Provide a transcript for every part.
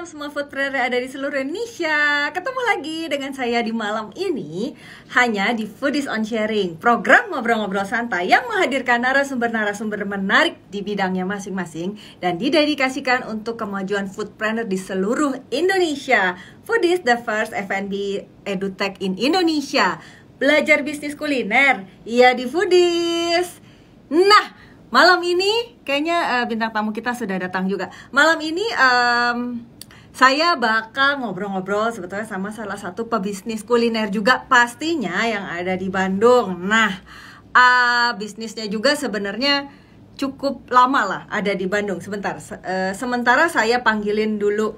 semua foodpreneur yang ada di seluruh Indonesia. Ketemu lagi dengan saya di malam ini hanya di Foodies on Sharing, program ngobrol-ngobrol santai yang menghadirkan narasumber-narasumber menarik di bidangnya masing-masing dan didedikasikan untuk kemajuan foodpreneur di seluruh Indonesia. Foodies, the first F&B edutech in Indonesia. Belajar bisnis kuliner, ya di Foodies. Nah, malam ini kayaknya bintang tamu kita sudah datang juga. Malam ini saya bakal ngobrol-ngobrol sebetulnya sama salah satu pebisnis kuliner juga pastinya yang ada di Bandung. Nah, bisnisnya juga sebenarnya cukup lama lah ada di Bandung. Sementara saya panggilin dulu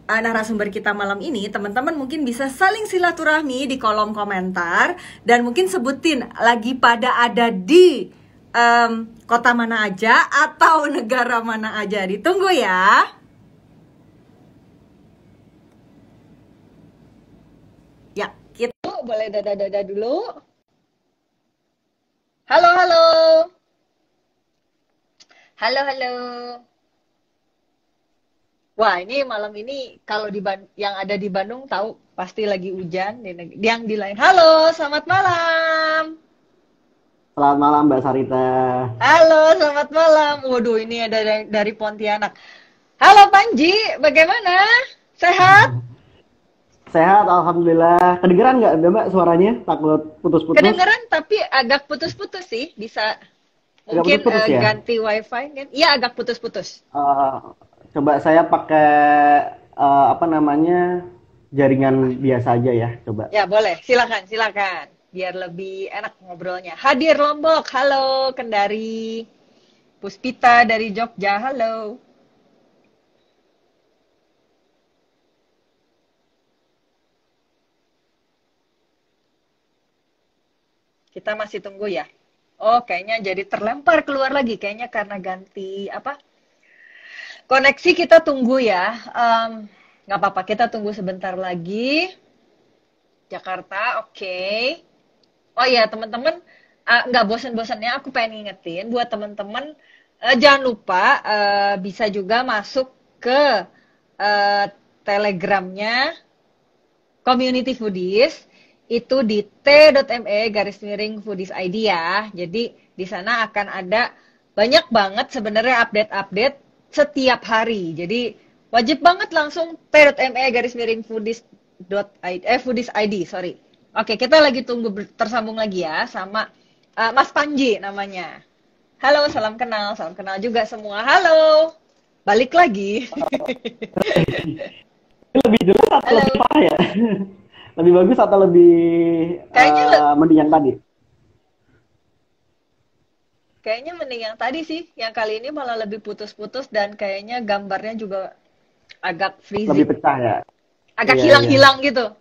narasumber kita malam ini. Teman-teman mungkin bisa saling silaturahmi di kolom komentar dan mungkin sebutin lagi pada ada di kota mana aja atau negara mana aja. Ditunggu ya. Ya, kita boleh dada-dada dulu. Halo, halo. Halo, halo. Wah, ini malam ini kalau yang ada di Bandung tahu pasti lagi hujan. Yang di lain. Halo, selamat malam. Selamat malam Mbak Sarita. Halo, selamat malam. Waduh, ini ada dari Pontianak. Halo Panji, bagaimana? Sehat? Sehat, alhamdulillah. Kedengeran nggak Mbak suaranya? Takut putus-putus? Kedengeran, tapi agak putus-putus sih. Bisa mungkin putus-putus, ya? Ganti wifi kan? Iya, agak putus-putus. Coba saya pakai jaringan biasa aja ya, coba. Ya, boleh. Silakan. Biar lebih enak ngobrolnya. Hadir Lombok, halo. Kendari. Puspita dari Jogja, halo. Kita masih tunggu ya. Oh, kayaknya jadi terlempar keluar lagi. Kayaknya karena ganti koneksi. Kita tunggu ya. Nggak apa-apa, kita tunggu sebentar lagi. Jakarta, oke. Oh iya teman-teman, nggak bosan-bosannya aku pengen ngingetin buat teman-teman, jangan lupa bisa juga masuk ke telegramnya Community Foodies, itu di t.me/foodies_id ya. Jadi di sana akan ada banyak banget sebenarnya update-update setiap hari. Jadi wajib banget langsung t.me/foodies_id, sorry. Oke, kita lagi tunggu tersambung lagi ya sama Mas Panji namanya. Halo, salam kenal juga semua. Halo, balik lagi. Lebih jelas atau lebih parah ya? Lebih bagus atau lebih mending yang tadi? Kayaknya mending yang tadi sih. Yang kali ini malah lebih putus-putus dan kayaknya gambarnya juga agak freezing. Lebih pecah ya? Agak hilang-hilang gitu.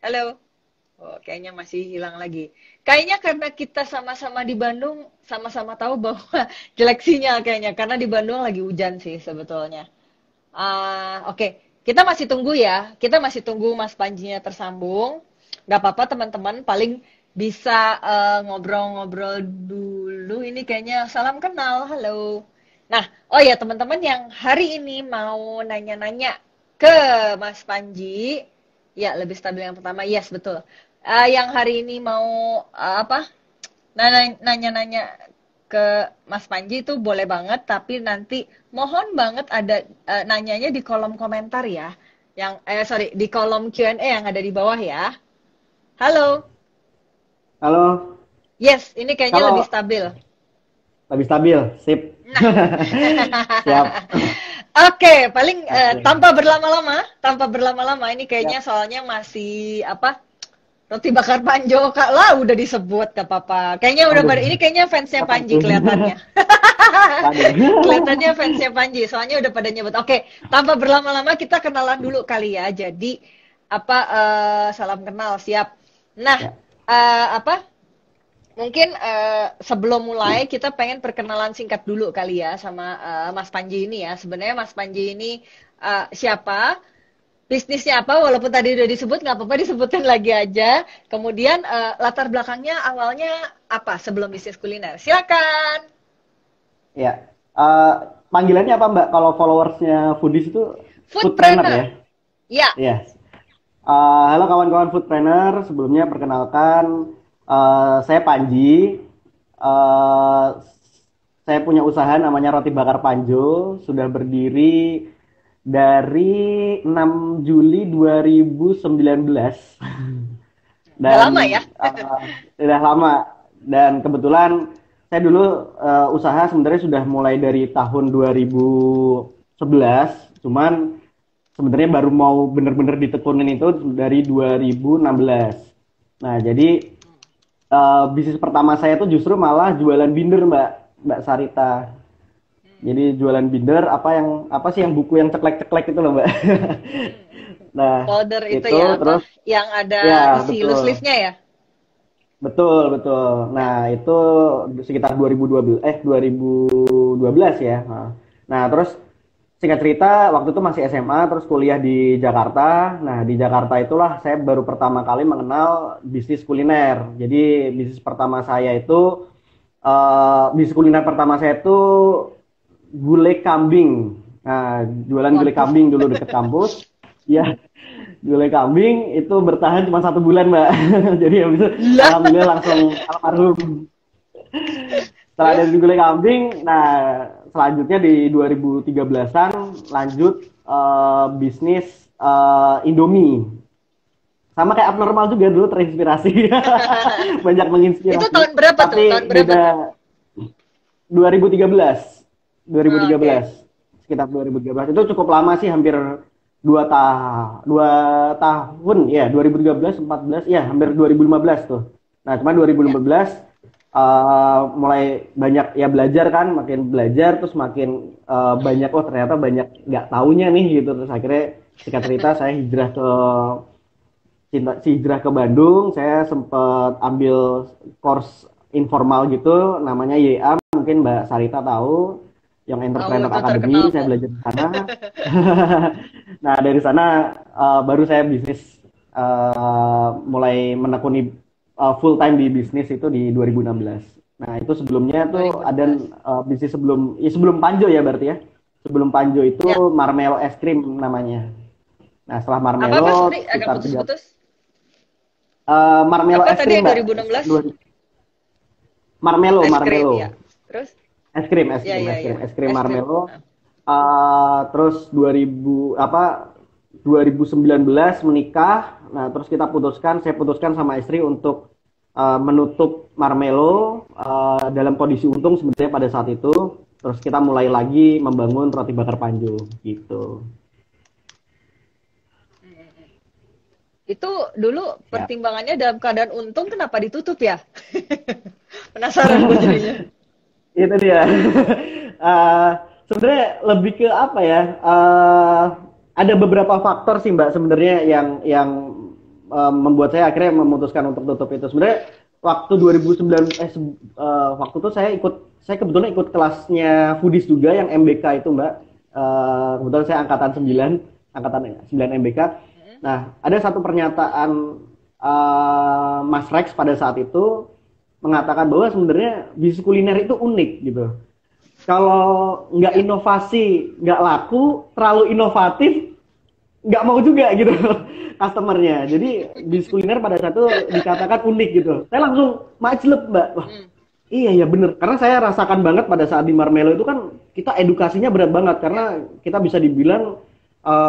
Halo. Oh, kayaknya masih hilang lagi. Kayaknya karena kita sama-sama di Bandung, sama-sama tahu bahwa jelek sinyal kayaknya. Karena di Bandung lagi hujan sih sebetulnya. Oke. Kita masih tunggu ya. Kita masih tunggu Mas Panjinya tersambung. Gak apa-apa teman-teman, paling bisa ngobrol-ngobrol dulu. Ini kayaknya salam kenal, halo. Nah, oh ya teman-teman yang hari ini mau nanya-nanya ke Mas Panji, ya lebih stabil yang pertama, yes betul. Yang hari ini mau nanya-nanya ke Mas Panji itu boleh banget, tapi nanti mohon banget ada nanyanya di kolom komentar ya, di kolom Q&A yang ada di bawah ya. Halo. Halo. Yes, ini kayaknya lebih stabil. Lebih stabil, sip. Siap. Oke, paling tanpa berlama-lama ini kayaknya soalnya masih roti bakar Panjo Kak lah udah disebut gak apa-apa. Kayaknya udah ini kayaknya fansnya Panji kelihatannya. Kelihatannya fansnya Panji, soalnya udah pada nyebut. Oke, tanpa berlama-lama kita kenalan dulu kali ya. Jadi salam kenal, siap. Nah, mungkin sebelum mulai kita pengen perkenalan singkat dulu kali ya sama Mas Panji ini ya. Sebenarnya Mas Panji ini siapa? Bisnisnya apa? Walaupun tadi udah disebut, nggak apa-apa disebutin lagi aja. Kemudian latar belakangnya awalnya apa sebelum bisnis kuliner? Silakan. Ya. Eh, Panggilannya apa Mbak? Kalau followersnya Foodies itu Foodpreneur ya? Foodpreneur. Ya. Iya. Halo kawan-kawan Foodpreneur, sebelumnya perkenalkan saya Panji. Eh, saya punya usaha namanya Roti Bakar Panjo, sudah berdiri dari 6 Juli 2019 Udah dan lama ya? sudah lama. Dan kebetulan saya dulu usaha sebenarnya sudah mulai dari tahun 2011, cuman sebenarnya baru mau bener-bener ditekunin itu dari 2016. Nah, jadi bisnis pertama saya tuh justru malah jualan binder, Mbak Sarita. Jadi jualan binder apa sih yang buku yang ceklek-ceklek itu loh, Mbak. Nah, Folder itu itu ya, terus yang ada ya isi betul. loose leaf-nya ya? Betul, betul. Nah, itu sekitar 2012 ya. Nah, terus singkat cerita, waktu itu masih SMA, terus kuliah di Jakarta. Nah, di Jakarta itulah saya baru pertama kali mengenal bisnis kuliner. Jadi, bisnis kuliner pertama saya itu gulai kambing. Nah, jualan gulai Waduh. kambing dulu deket kampus. Ya, gulai kambing itu bertahan cuma 1 bulan, Mbak. Jadi habis itu Lah. alhamdulillah langsung almarhum. Setelah dari gulai kambing, nah selanjutnya di 2013-an lanjut bisnis Indomie. Sama kayak abnormal juga dulu terinspirasi. Banyak menginspirasi. Itu tahun berapa tuh? Tapi Tahun berapa beda tuh? 2013. Oke. 2013. Sekitar 2013. Itu cukup lama sih, hampir 2 tahun ya, 2013 14 ya, hampir 2015 tuh. Nah, cuma Ya. 2015 mulai banyak ya belajar kan, makin belajar terus makin banyak, oh ternyata banyak nggak taunya nih gitu. Terus akhirnya singkat cerita saya hijrah ke Bandung. Saya sempat ambil course informal gitu namanya YA, mungkin Mbak Sarita tahu, yang Tahu Entrepreneur itu Academy. terkenal Saya kok. belajar di sana. Nah, dari sana baru saya bisnis, mulai menekuni full time di bisnis itu di 2016. Nah, itu sebelumnya tuh ada 2016. bisnis sebelum Panjo ya berarti ya. Sebelum Panjo itu Ya. Marmelo es krim namanya. Nah, setelah Apa Marmelo sorry, agak sekitar putus-putus. Marmelo Apa es tadi krim, yang Mbak. 2016? Marmelo, Es krim Marmelo. ya. Terus? Es krim, es Ya krim, ya es ya. krim, es krim Es krim. Marmelo. Terus 2019 menikah. Nah, terus saya putuskan sama istri untuk menutup Marmelo dalam kondisi untung sebenarnya pada saat itu. Terus kita mulai lagi membangun Roti Bakar Panjo gitu. Itu dulu Ya. pertimbangannya dalam keadaan untung kenapa ditutup ya? Penasaran gue jadinya. Itu dia. Eh, Sebenarnya lebih ke apa ya? Ada beberapa faktor sih, Mbak, sebenarnya yang membuat saya akhirnya memutuskan untuk tutup itu. Sebenarnya waktu 2009 waktu itu saya kebetulan ikut kelasnya Foodies juga yang MBK itu, Mbak. Kebetulan saya angkatan 9 MBK. Nah, ada satu pernyataan Mas Rex pada saat itu mengatakan bahwa sebenarnya bisnis kuliner itu unik gitu. Kalau nggak Ya. inovasi, nggak laku, terlalu inovatif, nggak mau juga gitu customernya. Jadi bisnis kuliner pada saat itu dikatakan unik gitu. Saya langsung majlep, Mbak. Wah, iya ya bener. Karena saya rasakan banget pada saat di Marmelo itu kan kita edukasinya berat banget karena kita bisa dibilang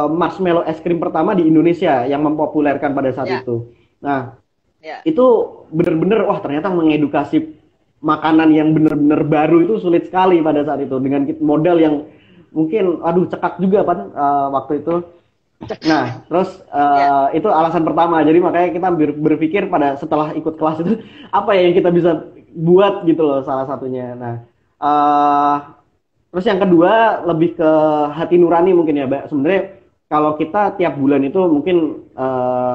marshmallow es krim pertama di Indonesia yang mempopulerkan pada saat Ya. itu. Nah, Ya. itu bener-bener wah ternyata mengedukasi makanan yang bener-bener baru itu sulit sekali pada saat itu dengan modal yang mungkin aduh cekak juga kan waktu itu. Nah, terus Ya. itu alasan pertama. Jadi makanya kita berpikir pada setelah ikut kelas itu apa ya yang kita bisa buat gitu loh salah satunya. Nah, eh, terus yang kedua lebih ke hati nurani mungkin ya, Mbak. Sebenarnya kalau kita tiap bulan itu mungkin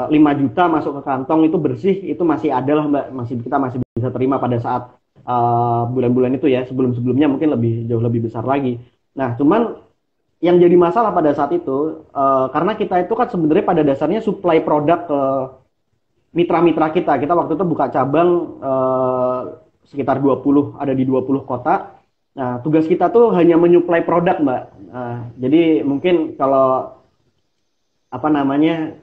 5 juta masuk ke kantong itu bersih itu masih ada lah, Mbak. Kita masih bisa terima pada saat bulan-bulan itu ya. Sebelum-sebelumnya mungkin jauh lebih besar lagi. Nah, cuman yang jadi masalah pada saat itu karena kita itu kan sebenarnya pada dasarnya supply produk ke mitra-mitra kita. Kita waktu itu buka cabang sekitar 20, ada di 20 kota. Nah, tugas kita tuh hanya menyuplai produk, Mbak. Jadi mungkin kalau apa namanya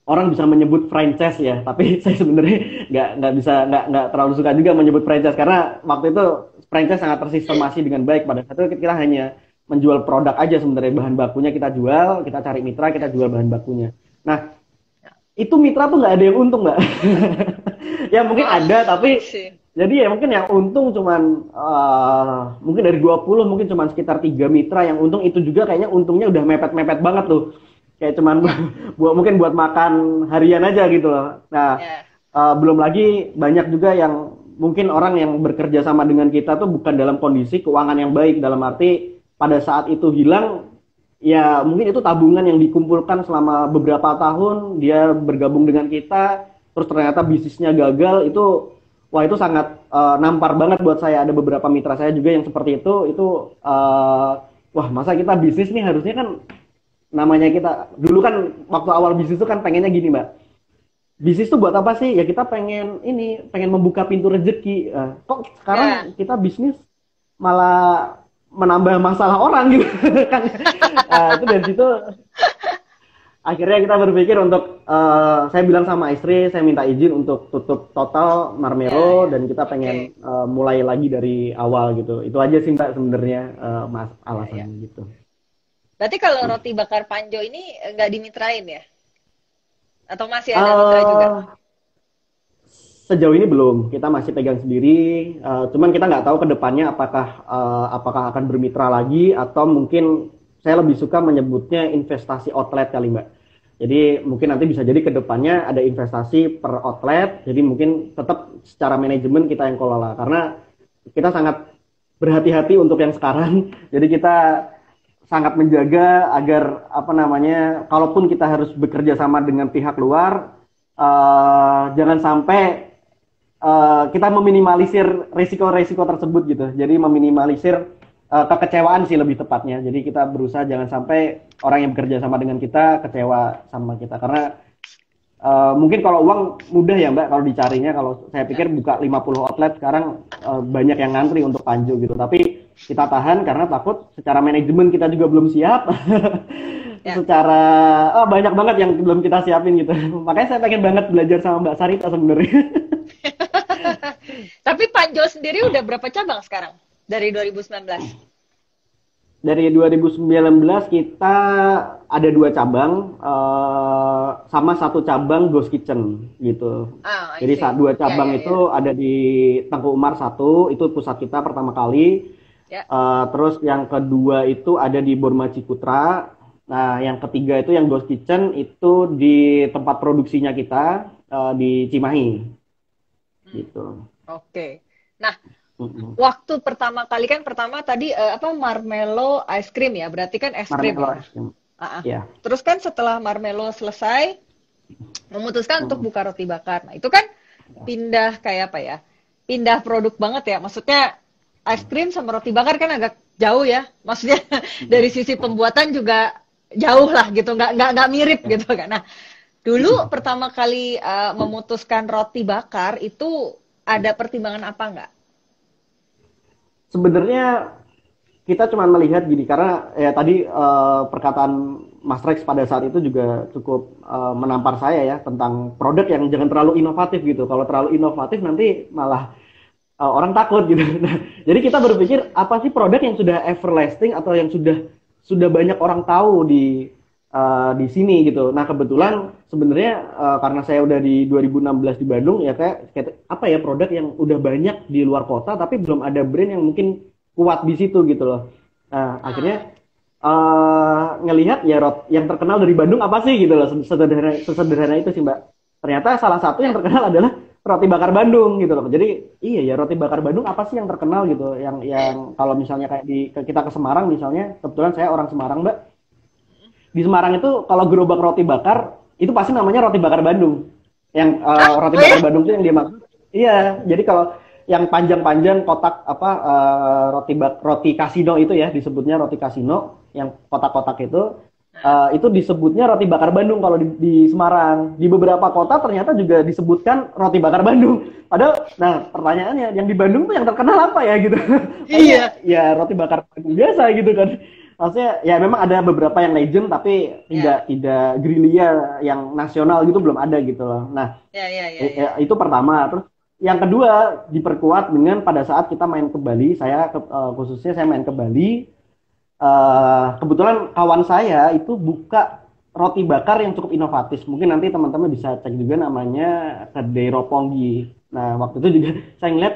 orang bisa menyebut franchise ya, tapi saya sebenarnya nggak terlalu suka juga menyebut franchise karena waktu itu franchise sangat tersistemasi dengan baik. Pada saat itu kita hanya menjual produk aja sebenarnya, bahan bakunya kita jual, kita cari mitra, kita jual bahan bakunya. Nah, itu mitra tuh nggak ada yang untung, Mbak. Ya mungkin ada, tapi jadi ya mungkin yang untung cuman mungkin dari 20 mungkin cuman sekitar 3 mitra yang untung, itu juga kayaknya untungnya udah mepet-mepet banget tuh. Kayak cuman mungkin buat makan harian aja gitu loh. Nah, belum lagi banyak juga yang mungkin orang yang bekerja sama dengan kita tuh bukan dalam kondisi keuangan yang baik, dalam arti pada saat itu hilang ya mungkin itu tabungan yang dikumpulkan selama beberapa tahun, dia bergabung dengan kita, terus ternyata bisnisnya gagal, itu wah itu sangat nampar banget buat saya. Ada beberapa mitra saya juga yang seperti itu wah masa kita bisnis nih, harusnya kan namanya kita dulu kan waktu awal bisnis itu kan pengennya gini, Mbak. Bisnis tuh buat apa sih? Ya kita pengen membuka pintu rezeki. Kok sekarang kita bisnis malah menambah masalah orang gitu kan. Itu dari situ akhirnya kita berpikir untuk saya bilang sama istri, saya minta izin untuk tutup total Marmelo dan kita pengen mulai lagi dari awal gitu. Itu aja sih Mbak sebenarnya Mas alasannya gitu. Berarti kalau roti bakar Panjo ini nggak dimitrain ya? Atau masih ada mitra juga? Sejauh ini belum, kita masih pegang sendiri. Cuman kita nggak tahu ke depannya apakah akan bermitra lagi atau mungkin saya lebih suka menyebutnya investasi outlet kali Mbak. Jadi mungkin nanti bisa jadi ke depannya ada investasi per outlet. Jadi mungkin tetap secara manajemen kita yang kelola karena kita sangat berhati-hati untuk yang sekarang. Jadi kita sangat menjaga agar kalaupun kita harus bekerja sama dengan pihak luar, jangan sampai kita meminimalisir risiko-risiko tersebut gitu. Jadi meminimalisir kekecewaan sih lebih tepatnya. Jadi kita berusaha jangan sampai orang yang bekerja sama dengan kita kecewa sama kita. Karena mungkin kalau uang mudah ya Mbak kalau dicarinya. Kalau saya pikir buka 50 outlet sekarang banyak yang ngantri untuk Panjo gitu. Tapi kita tahan karena takut secara manajemen kita juga belum siap. Secara banyak banget yang belum kita siapin gitu. Makanya saya pengen banget belajar sama Mbak Sarita sebenarnya. Tapi Panjo sendiri udah berapa cabang sekarang dari 2019? Dari 2019 kita ada 2 cabang sama 1 cabang Ghost Kitchen gitu. Jadi 2 cabang itu ada di Tengku Umar 1, itu pusat kita pertama kali. Terus yang kedua itu ada di Borma Ciputra. Nah, yang ketiga itu yang Ghost Kitchen itu di tempat produksinya kita di Cimahi. Gitu. Oke. Nah, waktu pertama kali kan tadi Marmelo ice cream ya, berarti kan es krim. Marmelo ice cream. Terus kan setelah Marmelo selesai memutuskan untuk buka roti bakar. Nah, itu kan pindah kayak apa ya? Pindah produk banget ya. Maksudnya ice cream sama roti bakar kan agak jauh ya. Maksudnya dari sisi pembuatan juga jauh lah gitu, nggak mirip gitu kan. Nah, dulu pertama kali memutuskan roti bakar itu ada pertimbangan apa nggak? Sebenarnya kita cuma melihat gini, karena ya tadi perkataan Mas Rex pada saat itu juga cukup menampar saya ya tentang produk yang jangan terlalu inovatif gitu. Kalau terlalu inovatif nanti malah orang takut gitu. Nah, jadi kita berpikir apa sih produk yang sudah everlasting atau yang sudah banyak orang tahu di sini gitu. Nah kebetulan sebenarnya karena saya udah di 2016 di Bandung ya kayak apa ya produk yang udah banyak di luar kota tapi belum ada brand yang mungkin kuat di situ gitu loh. Nah akhirnya ngelihat ya yang terkenal dari Bandung apa sih gitu loh, sesederhana itu sih Mbak. Ternyata salah satu yang terkenal adalah roti bakar Bandung gitu loh. Jadi iya ya roti bakar Bandung apa sih yang terkenal gitu, yang kalau misalnya kayak kita ke Semarang misalnya, kebetulan saya orang Semarang Mbak. Di Semarang itu kalau gerobak roti bakar itu pasti namanya roti bakar Bandung. Yang roti bakar Bandung itu yang dia maksud. Iya, jadi kalau yang panjang-panjang kotak roti kasino itu ya disebutnya roti kasino, yang kotak-kotak itu Itu disebutnya roti bakar Bandung kalau di Semarang. Di beberapa kota ternyata juga disebutkan roti bakar Bandung. Padahal, nah pertanyaannya, yang di Bandung tuh yang terkenal apa ya gitu? Kayaknya Iya. ya roti bakar Bandung biasa gitu kan. Maksudnya ya memang ada beberapa yang legend tapi Ya, tidak gerilya yang nasional gitu belum ada gitu loh. Nah, ya, ya, ya, ya. itu pertama. Terus yang kedua diperkuat dengan pada saat kita main ke Bali, khususnya saya main ke Bali, kebetulan kawan saya itu buka roti bakar yang cukup inovatif. Mungkin nanti teman-teman bisa cek juga namanya Kedai Roponggi. Nah, waktu itu juga saya ngeliat,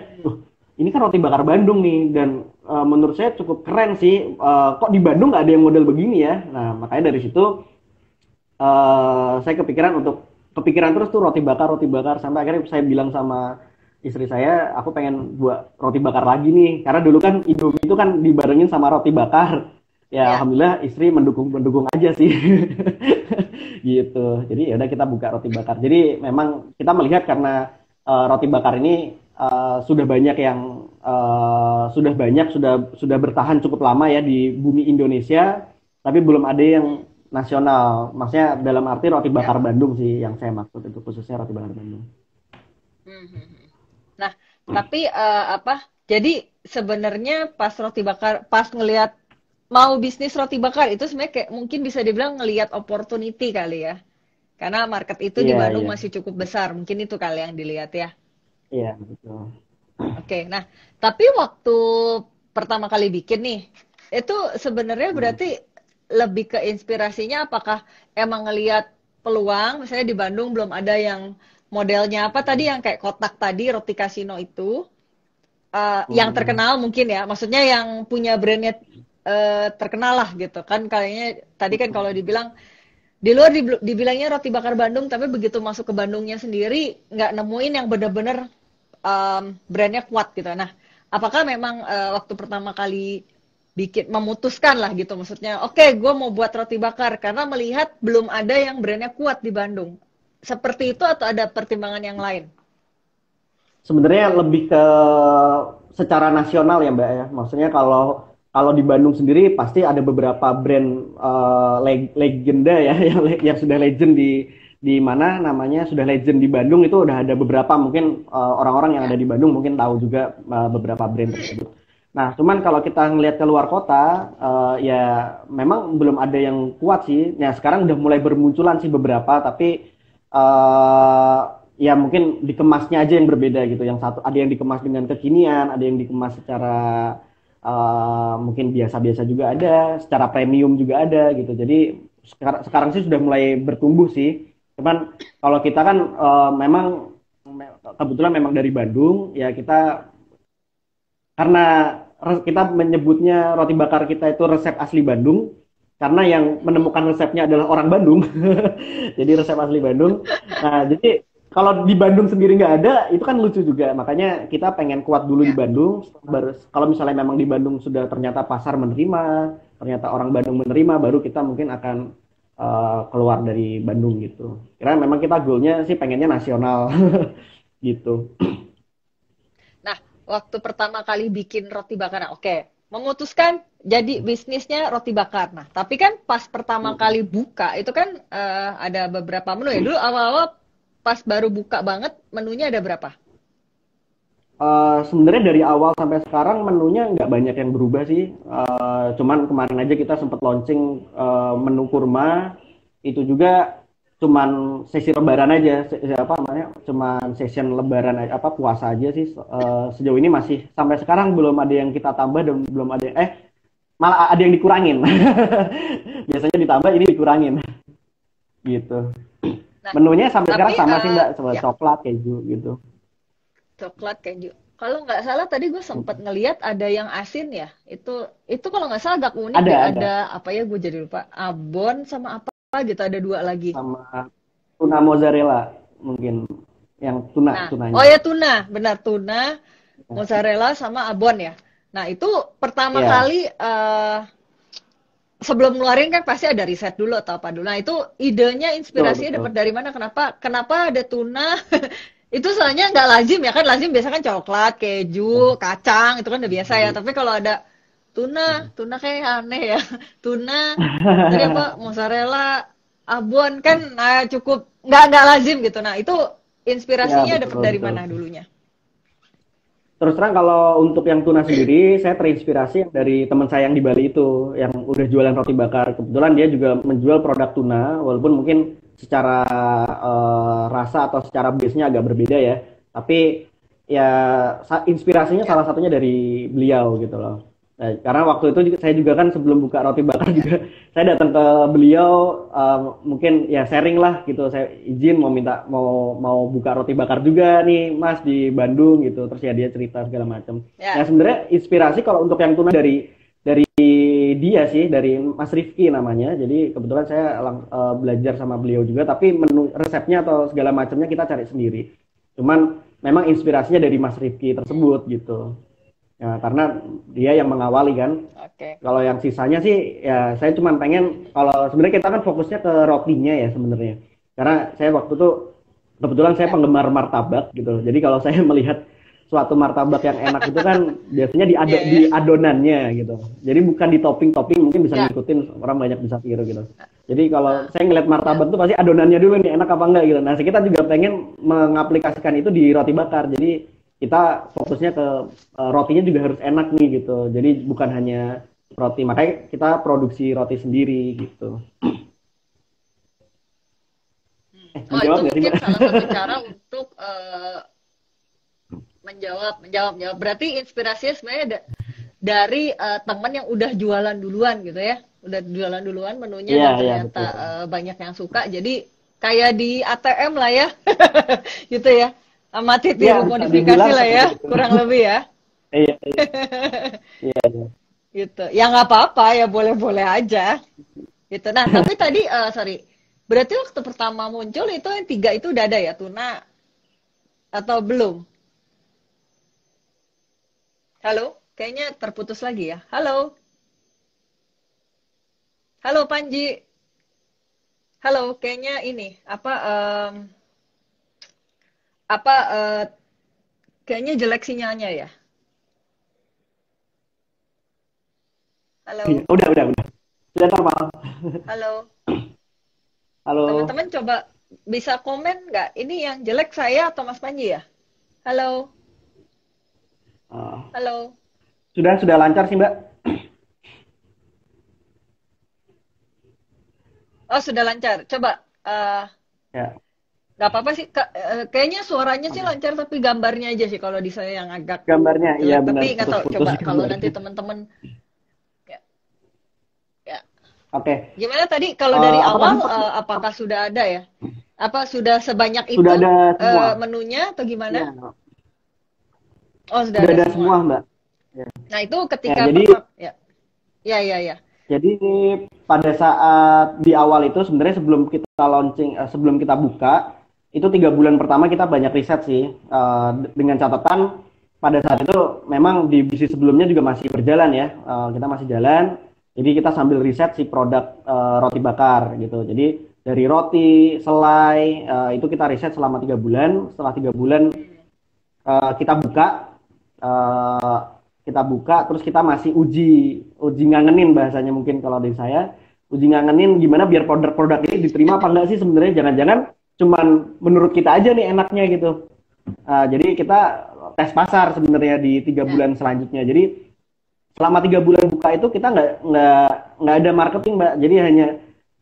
ini kan roti bakar Bandung nih, dan menurut saya cukup keren sih. Kok di Bandung nggak ada yang model begini ya? Nah, makanya dari situ saya kepikiran terus tuh roti bakar sampai akhirnya saya bilang sama istri saya, aku pengen buat roti bakar lagi nih, karena dulu kan Indomie itu kan dibarengin sama roti bakar. Ya Ya. alhamdulillah istri mendukung aja sih. Gitu. Jadi ya udah kita buka roti bakar. Jadi memang kita melihat karena roti bakar ini sudah bertahan cukup lama ya di bumi Indonesia, tapi belum ada yang nasional. Maksudnya dalam arti roti Ya. bakar Bandung sih yang saya maksud, itu khususnya roti bakar Bandung. Hmm, hmm, hmm. Nah, tapi apa? Jadi sebenarnya pas roti bakar, pas ngelihat mau bisnis roti bakar itu sebenarnya kayak mungkin bisa dibilang ngelihat opportunity kali ya. Karena market itu di Iya, Bandung iya. masih cukup besar. Mungkin itu kali yang dilihat ya. Iya, betul. Oke, nah tapi waktu pertama kali bikin nih, itu sebenarnya Hmm. berarti lebih ke inspirasinya apakah emang ngelihat peluang, misalnya di Bandung belum ada yang modelnya apa tadi yang kayak kotak tadi, roti kasino itu, yang Hmm. terkenal mungkin ya, maksudnya yang punya brandnya terkenal lah gitu kan, kayaknya tadi kan kalau dibilang di luar dibilangnya roti bakar Bandung, tapi begitu masuk ke Bandungnya sendiri nggak nemuin yang bener-bener brandnya kuat gitu. Nah, apakah memang waktu pertama kali bikin memutuskan lah gitu, maksudnya, oke, gue mau buat roti bakar karena melihat belum ada yang brandnya kuat di Bandung. Seperti itu atau ada pertimbangan yang lain? Sebenarnya lebih ke secara nasional ya Mbak ya. Maksudnya kalau kalau di Bandung sendiri pasti ada beberapa brand legenda ya yang sudah legend di mana namanya sudah legend di Bandung, itu udah ada beberapa, mungkin orang-orang yang Ya. ada di Bandung mungkin tahu juga beberapa brand tersebut. Nah, cuman kalau kita ngelihat ke luar kota, ya memang belum ada yang kuat sih. Nah, sekarang udah mulai bermunculan sih beberapa, tapi eh ya mungkin dikemasnya aja yang berbeda gitu. Yang satu ada yang dikemas dengan kekinian, ada yang dikemas secara mungkin biasa-biasa juga ada, secara premium juga ada gitu. Jadi sekarang sih sudah mulai bertumbuh sih. Cuman kalau kita kan memang kebetulan memang dari Bandung, ya kita karena kita menyebutnya roti bakar kita itu resep asli Bandung, karena yang menemukan resepnya adalah orang Bandung. Jadi resep asli Bandung. Nah, jadi kalau di Bandung sendiri nggak ada, itu kan lucu juga. Makanya kita pengen kuat dulu di Ya. Bandung. Baru kalau misalnya memang di Bandung sudah ternyata pasar menerima, ternyata orang Bandung menerima, baru kita mungkin akan keluar dari Bandung gitu. Karena memang kita goalnya sih pengennya nasional gitu. Nah, waktu pertama kali bikin roti bakar, nah, oke, memutuskan jadi bisnisnya roti bakar. Nah, tapi kan pas pertama kali buka itu kan ada beberapa menu ya. Dulu awal-awal pas baru buka banget menunya ada berapa? Sebenarnya dari awal sampai sekarang menunya nggak banyak yang berubah sih. Cuman kemarin aja kita sempat launching menu kurma. Itu juga cuman sesi lebaran aja, apa namanya? Cuman session lebaran aja, apa puasa aja sih. Sejauh ini masih sampai sekarang belum ada yang kita tambah dan belum ada malah ada yang dikurangin. Biasanya ditambah, ini dikurangin gitu. Nah, Menunya sampai sekarang tapi sama sih Mbak, sama ya, coklat, keju gitu. coklat keju. Kalau nggak salah tadi gue sempet ngeliat ada yang asin ya. Itu kalau nggak salah agak unik Ada, deh. ada. Ada apa ya? Gue jadi lupa. Abon sama apa gitu. Ada dua lagi. Sama tuna mozzarella mungkin, yang Nah, oh tunanya. ya tuna, benar tuna, mozzarella sama abon ya. Nah itu pertama Ya, kali sebelum ngeluarin kan pasti ada riset dulu atau apa dulu. Nah itu idenya, betul inspirasinya betul. dapat dari mana? Kenapa ada tuna? Itu soalnya nggak lazim ya kan, lazim biasa kan coklat, keju, kacang itu kan udah biasa ya. Tapi kalau ada tuna kayak aneh ya. Tuna, tadi apa, mozzarella, abon kan cukup nggak lazim gitu. Nah, itu Ya, inspirasinya dapat betul, dari betul. mana dulunya? Terus terang kalau untuk yang tuna sendiri, saya terinspirasi dari teman saya yang di Bali itu, yang udah jualan roti bakar. Kebetulan dia juga menjual produk tuna, walaupun mungkin secara rasa atau secara base-nya agak berbeda ya. Tapi ya inspirasinya Ya, salah satunya dari beliau gitu loh. Nah, karena waktu itu saya juga kan sebelum buka roti bakar ya. juga saya datang ke beliau, mungkin ya sharing lah gitu, saya izin mau minta mau buka roti bakar juga nih Mas di Bandung gitu, terus ya dia cerita segala macam. Nah Ya. sebenarnya inspirasi kalau untuk yang tuna dari dia sih, dari Mas Rifki namanya. Jadi kebetulan saya belajar sama beliau juga, tapi menu resepnya atau segala macamnya kita cari sendiri. Cuman memang inspirasinya dari Mas Rifki Hmm, tersebut gitu. Ya, karena dia yang mengawali kan. oke. Kalau yang sisanya sih ya saya cuma pengen, kalau sebenarnya kita kan fokusnya ke rotinya ya sebenarnya. Karena saya waktu itu kebetulan saya Ya. penggemar martabak gitu. Jadi kalau saya melihat suatu martabak yang enak itu kan biasanya Ya, di ya. adonannya gitu. Jadi bukan di topping-topping, mungkin bisa Ya. ngikutin orang banyak bisa tiru gitu. Jadi kalau Nah, saya ngeliat ya. martabak tuh pasti adonannya dulu nih enak apa enggak gitu. Nah, kita juga pengen mengaplikasikan itu di roti bakar. Jadi kita fokusnya ke rotinya juga harus enak nih gitu. Jadi bukan hanya roti, makanya kita produksi roti sendiri gitu. Oh, itu Menjawab nggak sih mungkin Mbak? salah satu cara untuk menjawab. Berarti inspirasinya sebenarnya dari teman yang udah jualan duluan gitu ya. Udah jualan duluan menunya Iya, dan iya ternyata betul. banyak yang suka. Jadi kayak di ATM lah ya. Gitu ya. Amati Iya, tiru bisa modifikasi dibilang lah ya, seperti itu. kurang lebih ya. Iya, iya, iya, iya. Gitu. Ya nggak apa-apa ya, boleh-boleh aja. Gitu. Nah, tapi tadi sorry. Berarti waktu pertama muncul itu yang tiga itu udah ada ya, tuna atau belum? Halo? Kayaknya terputus lagi ya. Halo? Halo Panji? Halo, kayaknya ini apa apa kayaknya jelek sinyalnya ya. Iya, Halo, udah. Sudah normal. halo. Halo. Teman-teman coba bisa komen nggak? Ini yang jelek saya atau Mas Panji ya? Halo, Eh, halo. sudah lancar sih Mbak. Oh sudah lancar. Coba Ya, nggak apa-apa sih. Kayaknya suaranya sih oke. lancar tapi gambarnya aja sih kalau di saya yang agak Gambarnya, iya jelek. benar Tapi nggak tahu. putus-putus Coba kalau nanti gambarnya. teman-teman ya, ya. Oke. Gimana tadi kalau dari Apa tadi awal Pak? apakah sudah ada ya? Apa sudah sebanyak Sudah itu ada semua. menunya atau gimana? Iya, Oh, sudah sudah ada ada semua. semua Mbak. Ya. Nah, itu Ya, ketika jadi pertama ya. Ya, ya, ya. Jadi pada saat di awal itu sebenarnya sebelum kita launching, sebelum kita buka, itu 3 bulan pertama kita banyak riset sih, dengan catatan pada saat itu memang di bisnis sebelumnya juga masih berjalan ya, kita masih jalan. Jadi kita sambil riset si produk roti bakar gitu. Jadi dari roti, selai, itu kita riset selama 3 bulan. Setelah 3 bulan kita buka, eh, terus kita masih uji ngangenin bahasanya mungkin kalau dari saya, uji ngangenin gimana biar produk-produk ini diterima apa enggak sih sebenarnya, jangan-jangan cuman menurut kita aja nih enaknya gitu. Jadi kita tes pasar sebenarnya di tiga Ya. bulan selanjutnya. Jadi selama 3 bulan buka itu kita nggak ada marketing Mbak, jadi hanya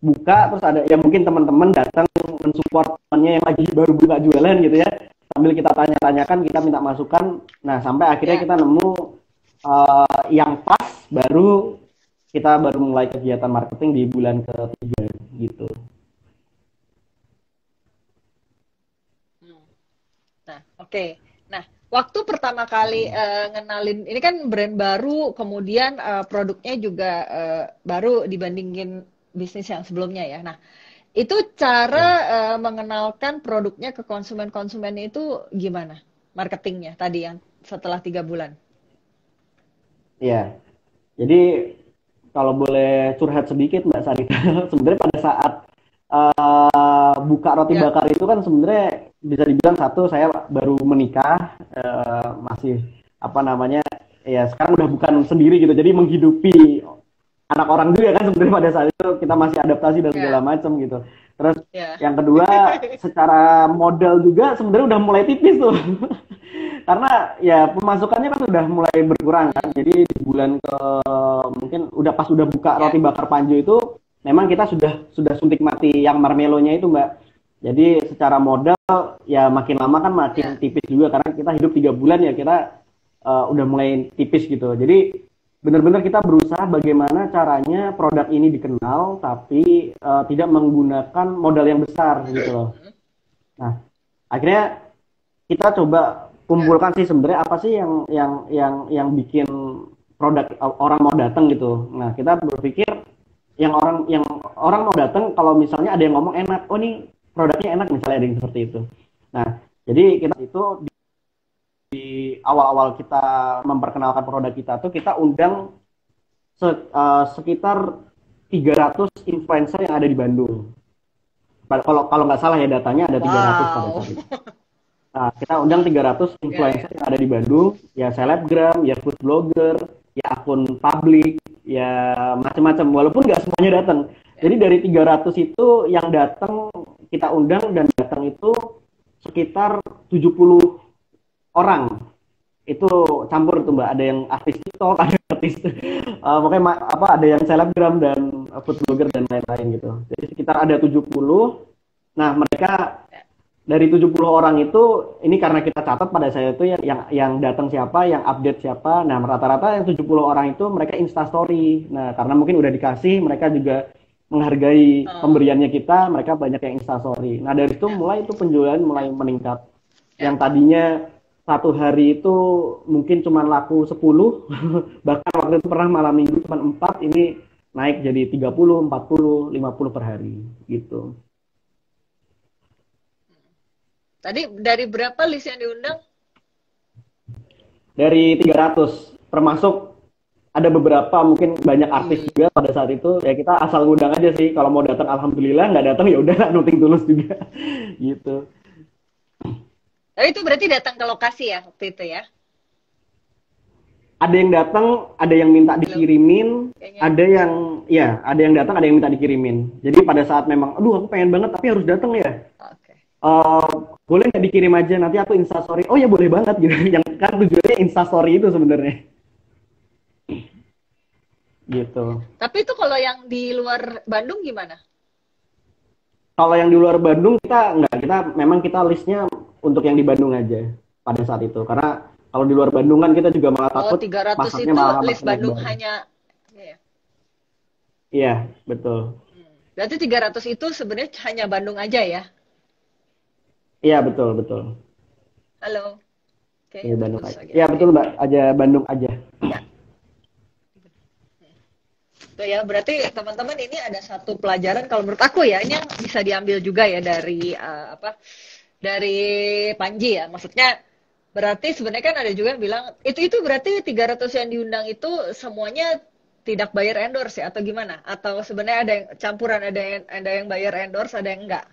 buka terus ada ya mungkin teman-teman datang mensupport temannya yang lagi baru buka jualan gitu ya, sambil kita tanya-tanyakan, kita minta masukan. Nah sampai akhirnya Ya. kita nemu yang pas, kita baru mulai kegiatan marketing di bulan ketiga gitu. Hmm. Nah, oke. Nah, waktu pertama kali ngenalin ini kan brand baru, kemudian produknya juga baru dibandingin bisnis yang sebelumnya ya. Nah, itu cara Ya. mengenalkan produknya ke konsumen-konsumen itu gimana? Marketingnya tadi yang setelah 3 bulan. Ya, jadi kalau boleh curhat sedikit Mbak Sarita, sebenarnya pada saat buka roti Ya, bakar itu kan sebenarnya bisa dibilang, satu saya baru menikah, masih apa namanya ya sekarang udah bukan sendiri gitu, jadi menghidupi anak orang juga kan sebenarnya pada saat itu kita masih adaptasi dan segala macam gitu. Terus yang kedua secara modal juga sebenarnya udah mulai tipis tuh. Karena ya pemasukannya kan sudah mulai berkurang kan. Jadi di bulan ke mungkin udah pas udah buka roti bakar Panjo itu memang kita sudah suntik mati yang marmelonya itu Mbak. Jadi secara modal ya makin lama kan makin tipis juga karena kita hidup 3 bulan ya kita udah mulai tipis gitu. Jadi benar-benar kita berusaha bagaimana caranya produk ini dikenal tapi tidak menggunakan modal yang besar gitu loh. Nah, akhirnya kita coba kumpulkan sih sebenarnya apa sih yang bikin produk orang mau datang gitu. Nah, kita berpikir yang orang mau datang kalau misalnya ada yang ngomong enak, oh nih produknya enak misalnya ada yang seperti itu. Nah, jadi kita itu di awal-awal kita memperkenalkan produk kita tuh kita undang sekitar 300 influencer yang ada di Bandung. Kalau nggak salah ya datanya ada 300 pada saat itu. Nah, kita undang 300 influencer yang ada di Bandung, ya selebgram, ya food blogger, ya akun publik, ya macam-macam. Walaupun nggak semuanya datang. Jadi dari 300 itu yang datang kita undang dan datang itu sekitar 70 orang. Itu campur tuh Mbak, ada yang artis TikTok, ada artis pokoknya ada yang selebgram dan food blogger dan lain-lain gitu. Jadi sekitar ada 70. Nah, mereka dari 70 orang itu ini karena kita catat pada saya itu yang datang siapa, yang update siapa. Nah, rata-rata yang 70 orang itu mereka Instastory. Nah, karena mungkin udah dikasih, mereka juga menghargai pemberiannya kita, mereka banyak yang Instastory. Nah, dari itu mulai itu penjualan mulai meningkat. Yang tadinya satu hari itu mungkin cuma laku 10, bahkan waktu itu pernah malam minggu cuma 4, ini naik jadi 30, 40, 50 per hari gitu. Tadi dari berapa list yang diundang? Dari 300, termasuk ada beberapa mungkin banyak artis juga pada saat itu, ya kita asal ngundang aja sih, kalau mau datang alhamdulillah, nggak datang ya udah nothing tulus juga gitu. Tapi itu berarti datang ke lokasi ya waktu itu ya? Ada yang datang, ada yang minta dikirimin, ada yang datang, ada yang minta dikirimin. Jadi pada saat memang, aduh aku pengen banget tapi harus datang ya. Okay. Boleh nggak dikirim aja, nanti aku instastory. Oh ya boleh banget gitu. Yang kan tujuannya instastory itu sebenarnya. Gitu. Tapi itu kalau yang di luar Bandung gimana? Kalau yang di luar Bandung kita memang kita listnya untuk yang di Bandung aja pada saat itu. Karena kalau di luar Bandung kan kita juga malah takut 300 itu malah list Bandung hanya Iya, betul. Berarti 300 itu sebenarnya hanya Bandung aja ya? Iya, betul. Halo. Oke, Bandung aja. Iya, betul Mbak, aja Bandung aja. Ya. Tuh ya, berarti teman-teman ini ada satu pelajaran kalau menurut aku ya, ini yang bisa diambil juga ya dari dari Panji ya. Maksudnya berarti sebenarnya kan ada juga yang bilang itu berarti 300 yang diundang itu semuanya tidak bayar endorse ya atau gimana? Atau sebenarnya ada yang campuran, ada yang bayar endorse, ada yang enggak?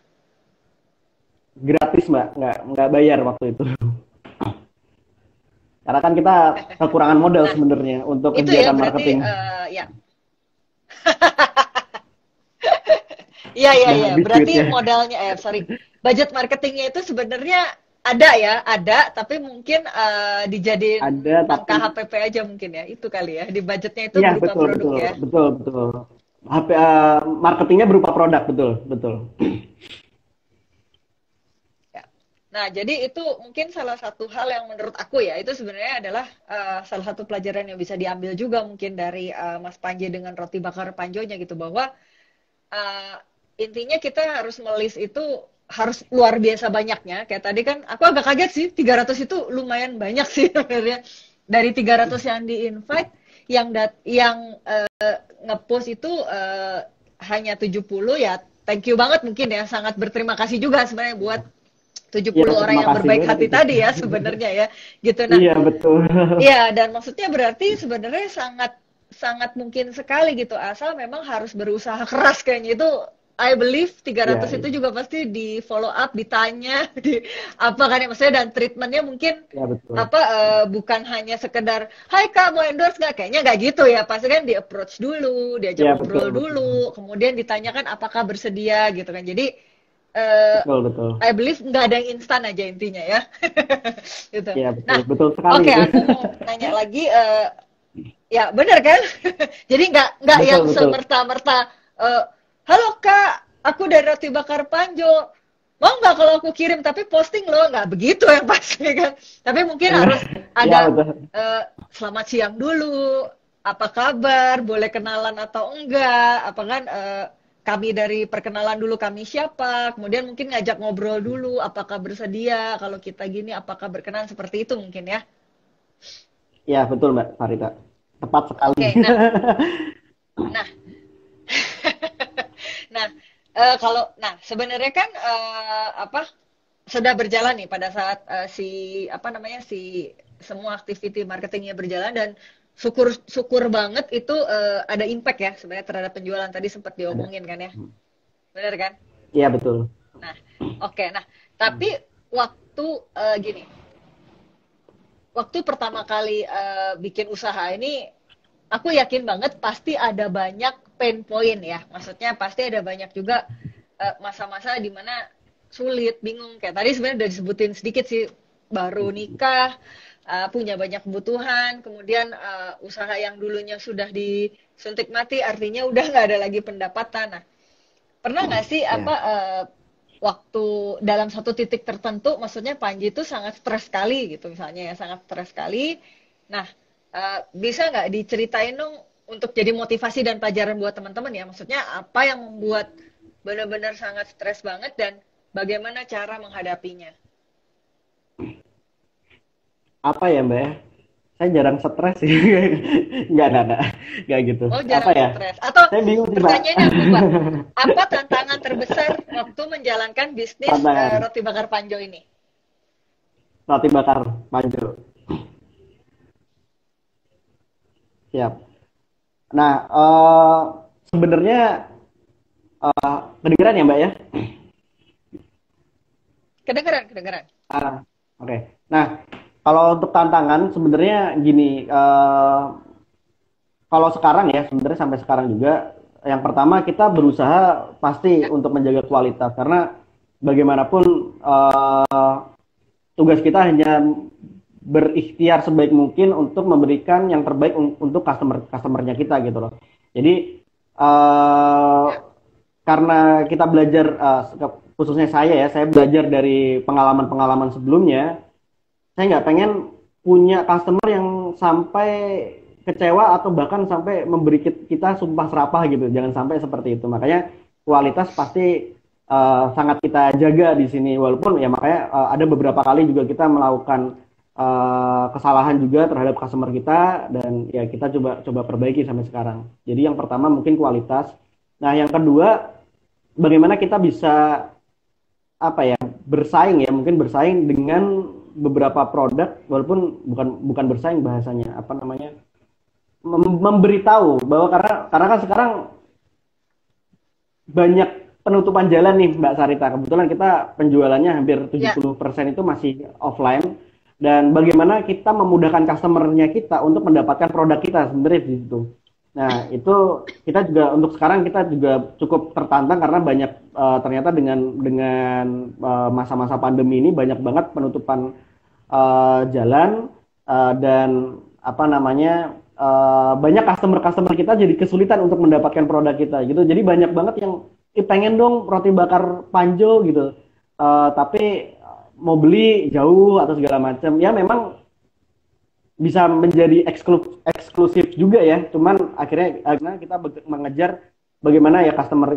Gratis Mbak, enggak bayar waktu itu. Karena kan kita kekurangan modal sebenarnya untuk kegiatan marketing. Ya. Iya. Berarti modalnya, budget marketingnya itu sebenarnya ada, tapi mungkin dijadiin angka HPP aja mungkin ya, itu kali ya, di budgetnya itu berupa produk ya. Betul. Marketingnya berupa produk, betul. Nah, jadi itu mungkin salah satu hal yang menurut aku ya, itu sebenarnya adalah salah satu pelajaran yang bisa diambil juga mungkin dari Mas Panji dengan roti bakar Panjonya gitu, bahwa intinya kita harus melis itu harus luar biasa banyaknya. Kayak tadi kan aku agak kaget sih, 300 itu lumayan banyak sih sebenarnya. Dari 300 yang di-invite, yang nge-post itu hanya 70 ya. Thank you banget mungkin ya, sangat berterima kasih juga sebenarnya buat 70 orang yang berbaik hati tadi ya sebenarnya ya gitu. Nah, iya betul. Iya, dan maksudnya berarti sebenarnya sangat mungkin sekali gitu, asal memang harus berusaha keras kayaknya itu I believe Iya, 300 itu juga pasti di follow up, ditanya, di apa kan ya maksudnya, dan treatmentnya mungkin iya betul. apa bukan hanya sekedar Hai Kak mau endorse nggak, kayaknya nggak gitu ya, pasti kan di approach dulu, diajak Iya betul, ngobrol betul. dulu, kemudian ditanyakan apakah bersedia gitu kan. Jadi eh, Betul, betul. I believe nggak ada yang instan aja intinya ya. Gitu. Iya betul, Nah, betul sekali oke, itu. aku mau nanya lagi, ya bener kan? Jadi nggak Betul, yang betul. semerta-merta, eh, halo Kak, aku dari Roti Bakar Panjo. Mau nggak kalau aku kirim, tapi posting loh, nggak begitu yang pasti kan. Tapi mungkin harus Iya ada betul. selamat siang dulu, apa kabar, boleh kenalan atau enggak, apa kan kami dari perkenalan dulu kami siapa, kemudian mungkin ngajak ngobrol dulu, apakah bersedia, kalau kita gini apakah berkenan, seperti itu mungkin ya. Iya betul Mbak Farita. Tepat sekali. Oke, nah, nah, kalau, nah sebenarnya kan apa sudah berjalan nih pada saat si apa namanya si semua activity marketingnya berjalan, dan syukur banget itu ada impact ya sebenarnya terhadap penjualan, tadi sempat Ada. diomongin kan ya, benar kan? Iya betul. Nah, oke, nah tapi waktu gini, waktu pertama kali bikin usaha ini, aku yakin banget pasti ada banyak pain point ya. Maksudnya pasti ada banyak juga masa-masa di mana sulit, bingung. Kayak tadi sebenarnya udah disebutin sedikit sih, baru nikah, punya banyak kebutuhan, kemudian usaha yang dulunya sudah disuntik mati, artinya udah nggak ada lagi pendapatan. Nah, pernah nggak sih apa Ya. waktu dalam satu titik tertentu, maksudnya Panji itu sangat stres sekali gitu misalnya ya, sangat stres sekali. Nah, bisa nggak diceritain dong untuk jadi motivasi dan pelajaran buat teman-teman ya, maksudnya apa yang membuat benar-benar sangat stres banget dan bagaimana cara menghadapinya? Apa ya Mbak ya? Saya jarang stres sih. Enggak, enggak gitu. Oh, Apa jarang ya? stres. Atau Saya bingung sih Mbak. pertanyaannya aku ubah. Apa tantangan terbesar waktu menjalankan bisnis Tantangan roti bakar Panjo ini? roti bakar Panjo. Siap. Nah, sebenarnya kedengeran ya Mbak ya? Kedengeran, kedengeran. Oke. Nah, kalau untuk tantangan sebenarnya gini, kalau sekarang ya sebenarnya sampai sekarang juga, yang pertama kita berusaha pasti Ya, untuk menjaga kualitas karena bagaimanapun tugas kita hanya berikhtiar sebaik mungkin untuk memberikan yang terbaik untuk customernya kita gitu loh. Jadi uh, ya. karena kita belajar, khususnya saya belajar dari pengalaman-pengalaman sebelumnya. Saya nggak pengen punya customer yang sampai kecewa atau bahkan sampai memberi kita sumpah serapah gitu. Jangan sampai seperti itu. Makanya kualitas pasti sangat kita jaga di sini. Walaupun ya makanya ada beberapa kali juga kita melakukan kesalahan juga terhadap customer kita dan ya kita coba coba perbaiki sampai sekarang. Jadi yang pertama mungkin kualitas. Nah yang kedua bagaimana kita bisa apa ya bersaing ya mungkin bersaing dengan beberapa produk walaupun bukan bersaing bahasanya apa namanya memberitahu bahwa karena kan sekarang banyak penutupan jalan nih Mbak Sarita. Kebetulan kita penjualannya hampir Ya, 70% itu masih offline dan bagaimana kita memudahkan customernya kita untuk mendapatkan produk kita sebenarnya di situ. Nah, itu kita juga untuk sekarang kita juga cukup tertantang karena banyak ternyata dengan masa-masa pandemi ini banyak banget penutupan jalan dan apa namanya banyak customer-customer kita jadi kesulitan untuk mendapatkan produk kita gitu. Jadi banyak banget yang pengen dong roti bakar Panjo gitu. Tapi mau beli jauh atau segala macam. Ya memang bisa menjadi eksklusif juga ya. Cuman akhirnya kita mengejar bagaimana ya customer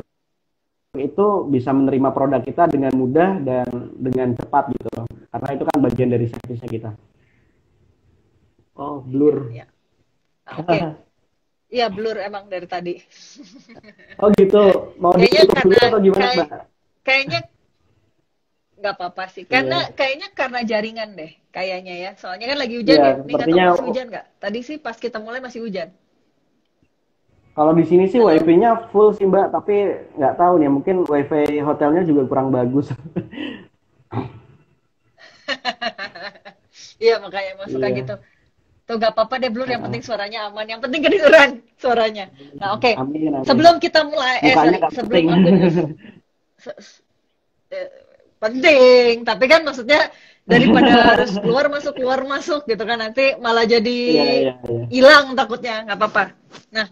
itu bisa menerima produk kita dengan mudah dan dengan cepat gitu. Karena itu kan bagian dari servisnya kita. Oh, blur. ya. Nah, oke. Iya, blur emang dari tadi. Oh gitu. Mau Kayaknya ditutup dulu karena atau gimana, Mbak? kayaknya nggak apa-apa sih. Karena Iya. kayaknya karena jaringan deh, kayaknya ya. Soalnya kan lagi hujan Iya, ya. Ini nggak tahu sepertinya masih hujan nggak? Tadi sih pas kita mulai masih hujan. Kalau di sini sih Halo? wifi-nya full sih Mbak, tapi nggak tahu nih, mungkin wifi hotelnya juga kurang bagus. Iya, makanya emang suka gitu. Iya. Tuh gak apa-apa deh Blur, yang penting Heeh. suaranya aman, yang penting kedengeran suaranya. Nah, oke. Amin, amin. Sebelum kita mulai, Mukanya sorry, nggak sebelum penting. aku move, se- se- eh, penting, tapi kan maksudnya daripada harus keluar masuk gitu kan, nanti malah jadi Iya, iya, iya. hilang takutnya, nggak apa-apa. Nah,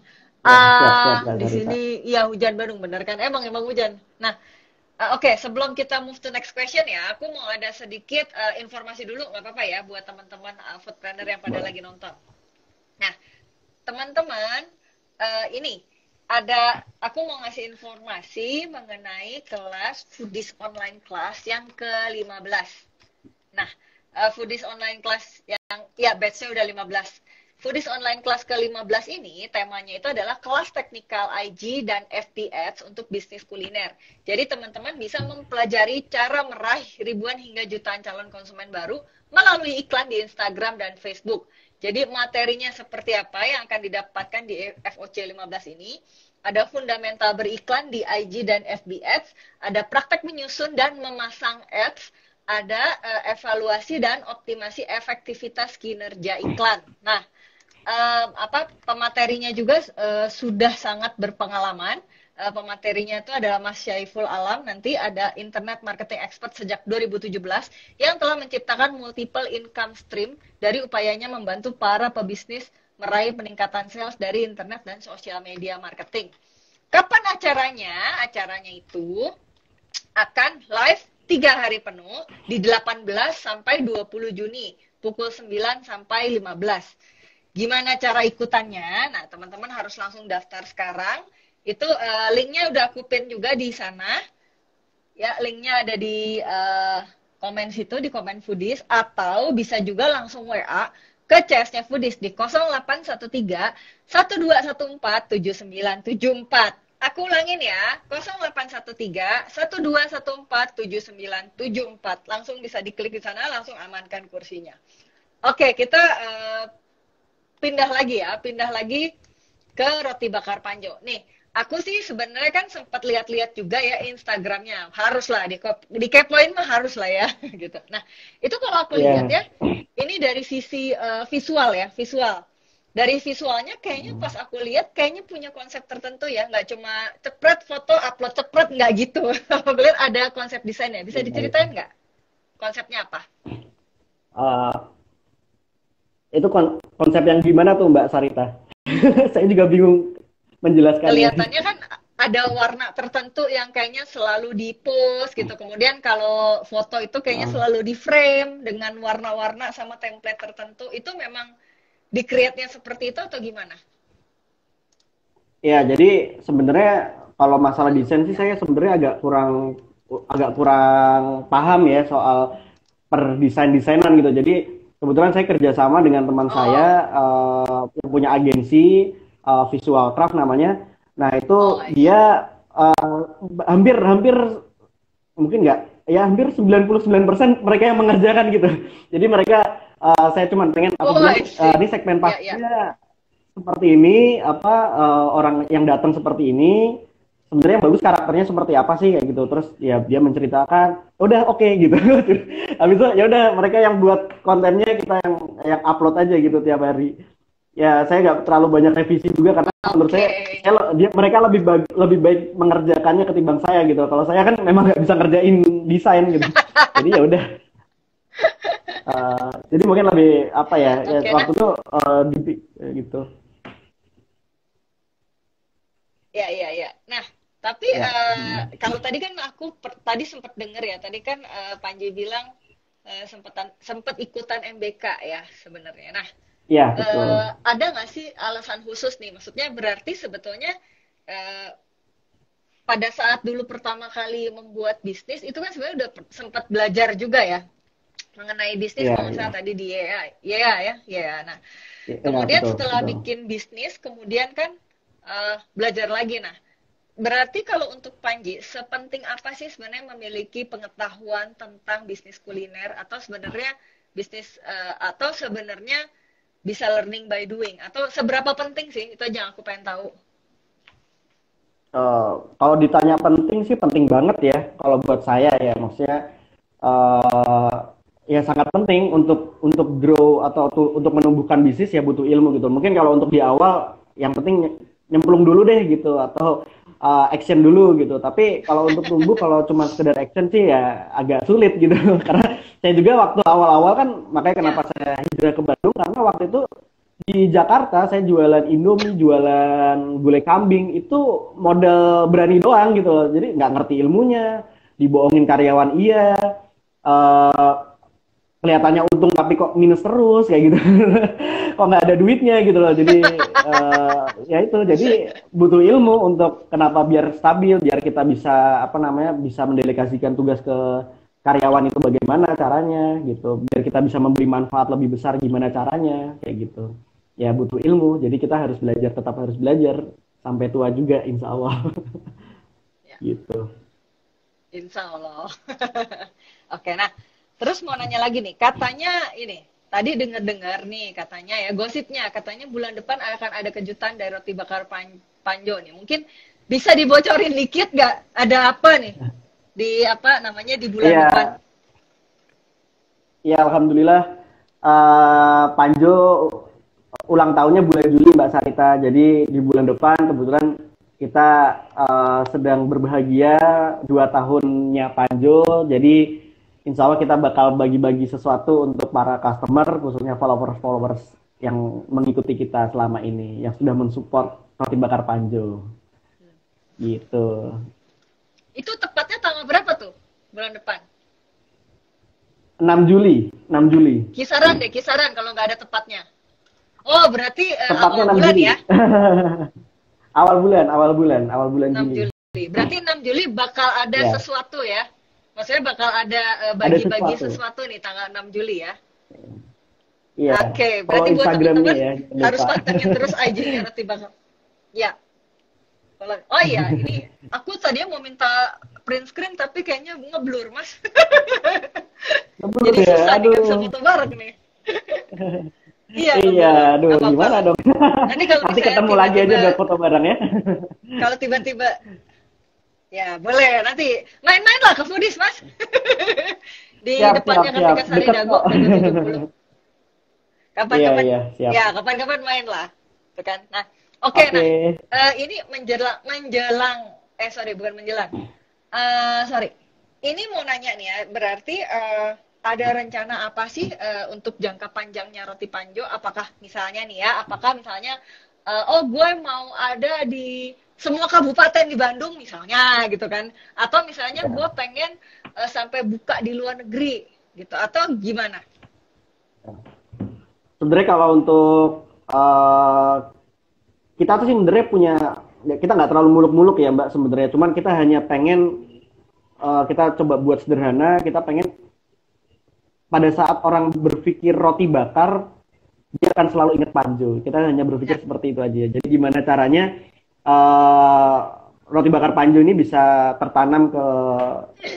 Ya, siap, siap, Kak di Sarita. sini ya hujan Bandung bener kan, emang hujan. Nah, oke, sebelum kita move to next question ya, aku mau ada sedikit informasi dulu, nggak apa-apa ya, buat teman-teman food planner yang pada Boleh. lagi nonton. Nah, teman-teman, ini aku mau ngasih informasi mengenai kelas Foodies Online Class yang ke-15. Nah, Foodies Online Class yang, ya batch-nya udah 15. Foodies Online Class ke-15 ini, temanya itu adalah kelas teknikal IG dan FB Ads untuk bisnis kuliner. Jadi teman-teman bisa mempelajari cara meraih ribuan hingga jutaan calon konsumen baru melalui iklan di Instagram dan Facebook. Jadi materinya seperti apa yang akan didapatkan di FOC 15 ini? Ada fundamental beriklan di IG dan FB Ads, ada praktek menyusun dan memasang ads, ada evaluasi dan optimasi efektivitas kinerja iklan. Nah, pematerinya juga sudah sangat berpengalaman. Pematerinya itu adalah Mas Syaiful Alam, nanti ada internet marketing expert sejak 2017 yang telah menciptakan multiple income stream dari upayanya membantu para pebisnis meraih peningkatan sales dari internet dan sosial media marketing. Kapan acaranya? Acaranya itu akan live 3 hari penuh di 18 sampai 20 Juni pukul 9 sampai 15. Gimana cara ikutannya? Nah, teman-teman harus langsung daftar sekarang. Itu linknya udah aku pin juga di sana. Ya, linknya ada di komen situ, di komen Foodies. Atau bisa juga langsung WA ke CS-nya Foodies di 0813 1214 7974. Aku ulangin ya, 0813 1214 7974. Langsung bisa diklik di sana, langsung amankan kursinya. Oke, kita pindah lagi ke roti bakar Panjo. Nih, aku sih sebenarnya kan sempat lihat-lihat juga ya Instagramnya. Harus lah, dikepoin mah harus lah ya, gitu. Nah, itu kalau aku lihat Iya. ya, ini dari sisi visual ya, visual. Dari visualnya kayaknya pas aku lihat kayaknya punya konsep tertentu ya, nggak cuma cepret foto upload cepret, nggak gitu. Aku lihat ada konsep desainnya. Bisa Iya, iya. diceritain nggak konsepnya apa? Eh, itu konsep yang gimana tuh Mbak Sarita? Saya juga bingung menjelaskannya. Kelihatannya kan ada warna tertentu yang kayaknya selalu di post gitu. Kemudian kalau foto itu kayaknya Ah, selalu di frame dengan warna-warna sama template tertentu. Itu memang di create-nya seperti itu atau gimana? ya, jadi sebenarnya kalau masalah desain sih saya sebenarnya agak kurang paham ya soal per desain-desainan gitu. Jadi kebetulan saya kerjasama dengan teman saya Oh, yang punya agensi Visual Craft namanya. Nah oh, itu I see. dia hampir mungkin nggak ya hampir 99% mereka yang mengerjakan gitu. Jadi mereka saya cuma pengen aku Oh, bilang I see. ini segmen Ya, ya. pasarnya seperti ini apa orang yang datang seperti ini sebenarnya bagus karakternya seperti apa sih kayak gitu terus ya dia menceritakan udah oke gitu habis itu ya udah mereka yang buat kontennya kita yang upload aja gitu tiap hari ya saya nggak terlalu banyak revisi juga karena menurut Oke. mereka lebih baik mengerjakannya ketimbang saya gitu kalau saya kan memang nggak bisa ngerjain desain gitu jadi ya udah jadi mungkin lebih apa ya Oke, nah, waktu itu gitu ya, ya, ya. Nah, tapi ya. kalau tadi kan aku tadi sempat dengar ya, tadi kan Panji bilang sempat ikutan MBK ya sebenarnya. Nah, Iya, betul. ada nggak sih alasan khusus nih? Maksudnya berarti sebetulnya eh, pada saat dulu pertama kali membuat bisnis itu kan sebenarnya udah sempat belajar juga ya mengenai bisnis Iya, kalau iya. misalnya tadi di YA, YA ya, YA. Nah, Iya, kemudian betul, setelah betul. bikin bisnis, kemudian kan belajar lagi. Nah, berarti kalau untuk Panji, sepenting apa sih sebenarnya memiliki pengetahuan tentang bisnis kuliner atau sebenarnya atau sebenarnya bisa learning by doing atau seberapa penting sih? Itu aja yang aku pengen tahu. Kalau ditanya penting sih penting banget ya. Kalau buat saya ya, maksudnya eh ya sangat penting untuk grow atau untuk menumbuhkan bisnis ya butuh ilmu gitu. Mungkin kalau untuk di awal yang penting nyemplung dulu deh gitu atau action dulu gitu. Tapi kalau untuk tumbuh kalau cuma sekedar action sih ya agak sulit gitu. Karena saya juga waktu awal-awal kan makanya kenapa Ya. saya hijrah ke Bandung karena waktu itu di Jakarta saya jualan Indomie, jualan gulai kambing itu modal berani doang gitu loh. Jadi nggak ngerti ilmunya, dibohongin karyawan iya, eh kelihatannya untung tapi kok minus terus kayak gitu. Kok nggak ada duitnya gitu loh. Jadi ya itu jadi butuh ilmu untuk kenapa biar stabil, biar kita bisa apa namanya bisa mendelegasikan tugas ke karyawan itu bagaimana caranya gitu. Biar kita bisa memberi manfaat lebih besar gimana caranya kayak gitu. Ya butuh ilmu. Jadi kita harus belajar tetap harus belajar sampai tua juga insya Allah Ya, gitu. insya Allah. Oke, nah terus mau nanya lagi nih, katanya ini tadi dengar-dengar nih katanya ya gosipnya katanya bulan depan akan ada kejutan dari roti bakar Panjo nih. Mungkin bisa dibocorin dikit nggak? Ada apa nih di apa namanya di bulan depan? Iya, ya alhamdulillah Panjo ulang tahunnya bulan Juli Mbak Sarita. Jadi di bulan depan kebetulan kita sedang berbahagia 2 tahunnya Panjo. Jadi insya Allah kita bakal bagi-bagi sesuatu untuk para customer, khususnya followers-followers yang mengikuti kita selama ini, yang sudah mensupport roti bakar Panjo. Gitu. Itu tepatnya tanggal berapa tuh bulan depan? 6 Juli, 6 Juli. Kisaran kalau nggak ada tepatnya. Oh, berarti Tepatnya awal 6 bulan Juli. ya? Awal bulan 6 Juli. Juli. Berarti 6 Juli bakal ada Ya, sesuatu ya? Maksudnya bakal ada ada bagi-bagi sesuatu. sesuatu nih tanggal 6 Juli ya? Iya, Oke, follow berarti buat Instagramnya teman-teman ya, jangan harus lupa. pantengin terus IG-nya Roti Bakar. Ya, oh iya, ini aku tadinya mau minta print screen tapi kayaknya ngeblur, Mas. Ngebul Jadi ya, susah nih nggak bisa aduh. foto bareng nih. Iya, Iya, ngeblur. aduh, Nggak apa-apa gimana lah. dong? Nanti kalau Nanti misalnya ketemu lagi aja tiba-tiba, buat foto bareng ya. kalau tiba-tiba, ya boleh nanti main-main lah ke Foodies, Mas. Di Siap, siap, depannya siap. Kartika Sari Deket Dago, kok. Tugu 70. Iya, Kapan-kapan, iya, siap. ya kapan-kapan main lah. Tuh kan. Nah, oke, Oke. nah ini sorry bukan menjelang. Sorry, ini mau nanya nih ya, berarti ada rencana apa sih untuk jangka panjangnya Roti Panjo? Apakah misalnya nih ya, apakah misalnya, oh gue mau ada di semua kabupaten di Bandung misalnya gitu kan? Atau misalnya gue Ya. pengen sampai buka di luar negeri gitu? Atau gimana? Sebenarnya kalau untuk kita tuh sih sebenarnya punya, ya kita nggak terlalu muluk-muluk ya Mbak sebenarnya. Cuman kita hanya pengen kita coba buat sederhana. Kita pengen pada saat orang berpikir roti bakar, dia akan selalu ingat Panjo. Kita hanya berpikir Ya, seperti itu aja. Jadi gimana caranya uh, roti bakar Panjo ini bisa tertanam ke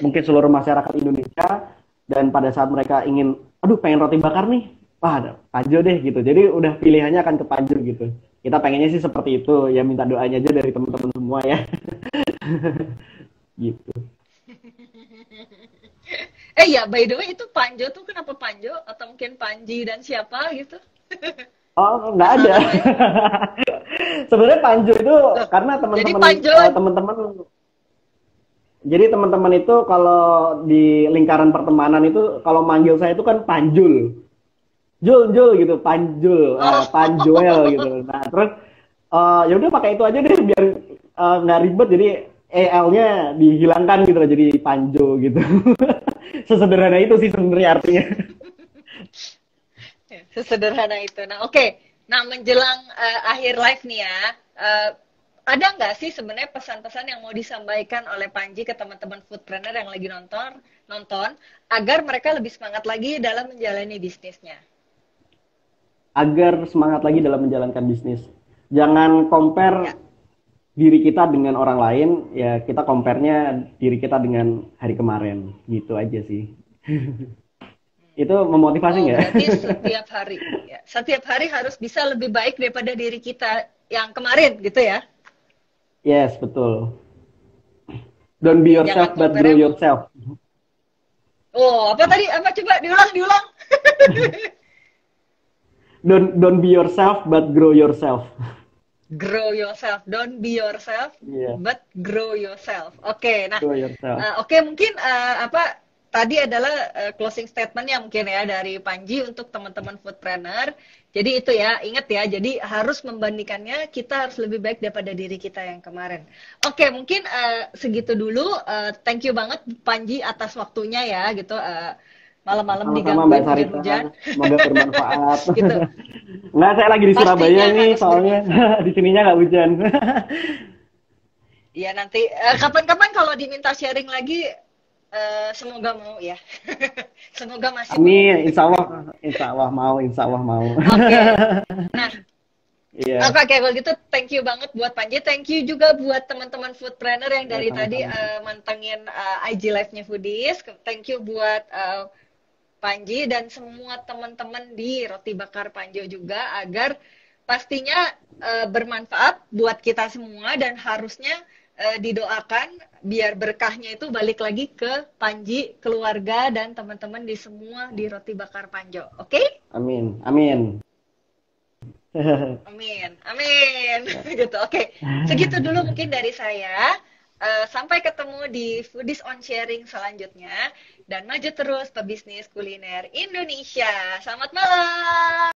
mungkin seluruh masyarakat Indonesia dan pada saat mereka ingin, aduh pengen roti bakar nih, wah ada Panjo deh gitu. Jadi udah pilihannya akan ke Panjo gitu. Kita pengennya sih seperti itu. Ya minta doanya aja dari teman-teman semua ya. Gitu. ya by the way itu Panjo tuh kenapa Panjo? Atau mungkin Panji dan siapa gitu? Oh, nggak ada. Penasaran saya. Sebenarnya Panjo itu Loh, karena jadi teman-teman Panjo, teman-teman jadi teman-teman itu kalau di lingkaran pertemanan itu kalau manggil saya itu kan Panjul. Jul Jul gitu, Panjul, Panjoel oh, gitu. Nah, terus ya udah pakai itu aja deh biar nggak ribet jadi EL-nya dihilangkan gitu loh jadi Panjo gitu. Sesederhana itu sih sebenarnya artinya. sesederhana itu. Nah, oke. Nah, menjelang akhir live nih ya, eh, ada nggak sih sebenarnya pesan-pesan yang mau disampaikan oleh Panji ke teman-teman foodpreneur yang lagi nonton agar mereka lebih semangat lagi dalam menjalani bisnisnya? Agar semangat lagi dalam menjalankan bisnis. Jangan Ya. compare diri kita dengan orang lain, ya kita compare-nya diri kita dengan hari kemarin, gitu aja sih. Itu memotivasi Oh, nggak? berarti setiap hari, ya, setiap hari harus bisa lebih baik daripada diri kita yang kemarin, gitu ya? Yes, betul. Don't be Jangan yourself, but grow sombere. yourself. Oh, apa tadi? Apa coba diulang. Don't be yourself, but grow yourself. Grow yourself, don't be yourself, Iya, but grow yourself. Oke, nah, grow yourself. oke mungkin apa tadi adalah closing statementnya mungkin ya dari Panji untuk teman-teman foodpreneur. Jadi itu ya, ingat ya. Jadi harus membandingkannya, kita harus lebih baik daripada diri kita yang kemarin. Oke, mungkin segitu dulu. Thank you banget Panji atas waktunya ya, gitu. Malam-malam Sama-sama Mbak digangguin Sarita. hujan-hujan, Semoga bermanfaat. gitu. Nggak, saya lagi di Surabaya Pastinya nih, harus soalnya bermanfaat. di sininya nggak hujan. Ya nanti kapan-kapan kalau diminta sharing lagi, semoga mau ya. Semoga masih mau. Amin, insya Allah mau, insya Allah mau. Oke. Nah, Iya, oke kalau gitu thank you banget buat Panji. Thank you juga buat teman-teman foodpreneur yang ya dari tadi sama-sama. mantengin IG live-nya Foodies. Thank you buat Panji dan semua teman-teman di Roti Bakar Panjo juga agar pastinya bermanfaat buat kita semua dan harusnya didoakan biar berkahnya itu balik lagi ke Panji, keluarga dan teman-teman di semua di Roti Bakar Panjo. Oke? Amin, amin. Amin. Amin. Gitu. Oke. Segitu dulu mungkin dari saya. Sampai ketemu di Foodies on Sharing selanjutnya dan maju terus pebisnis kuliner Indonesia. Selamat malam.